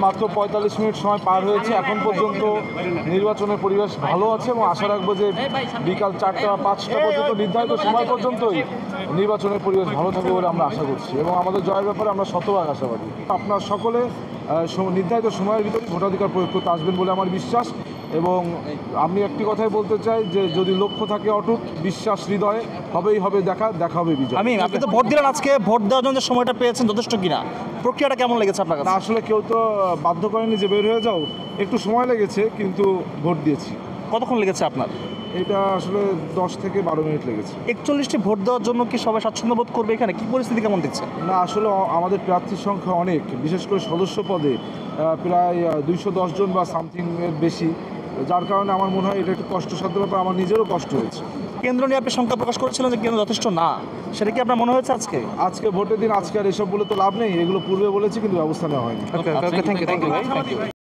মাত্র ৪৫ মিনিট সময় পার হয়েছে। এখন পর্যন্ত নির্বাচনের পরিবেশ ভালো আছে এবং আশা রাখবো যে বিকাল ৪টা বা ৫টা পর্যন্ত নির্ধারিত সময় পর্যন্তই নির্বাচনের পরিবেশ ভালো থাকবে বলে আমরা আশা করছি এবং আমাদের জয়ের ব্যাপারে আমরা শতভাগ আশাবাদী। আপনার সকলে নির্ধারিত সময়ের ভিতরে ভোটাধিকার প্রয়োগ করতে আসবেন বলে আমার বিশ্বাস এবং আমি একটি কথাই বলতে চাই যে যদি লক্ষ্য থাকে অটুট, বিশ্বাস হৃদয়ে, হবেই হবে দেখা হবে বিজয়। আপনি তো ভোট দিলেন, আজকে ভোট দেওয়ার জন্য যে সময়টা পেয়েছেন যথেষ্ট কিনা, প্রক্রিয়াটা কেমন লেগেছে আপনার কাছে? আসলে কেউ তো বাধ্য করেনি যে বের হয়ে যাও, একটু সময় লেগেছে কিন্তু ভোট দিয়েছি। কতক্ষণ লেগেছে আপনার? এটা আসলে 10 থেকে 12 মিনিট লেগেছে। 41টি ভোট দেওয়ার জন্য কি সবাই স্বাচ্ছন্দ্য বোধ করবে? এখানে কি পরিস্থিতি কেমন দেখছে? না, আসলে আমাদের প্রার্থীর সংখ্যা অনেক, বিশেষ করে সদস্য পদে প্রায় 210 জন বা সামথিং এর বেশি, যার কারণে আমার মনে হয় এটা একটু কষ্টসাধ্য ব্যাপার, আমার নিজেরও কষ্ট হয়েছে। কেন্দ্র নিয়ে আপনি শঙ্কা প্রকাশ করেছিলেন যে কেন্দ্র যথেষ্ট না, সেটা কি আপনার মনে হয়েছে আজকে? ভোটের দিন আজকে আর এসব বলে তো লাভ নেই, এগুলো পূর্বে বলেছি কিন্তু ব্যবস্থা নেওয়া হয়নি। থ্যাংক ইউ ভাই।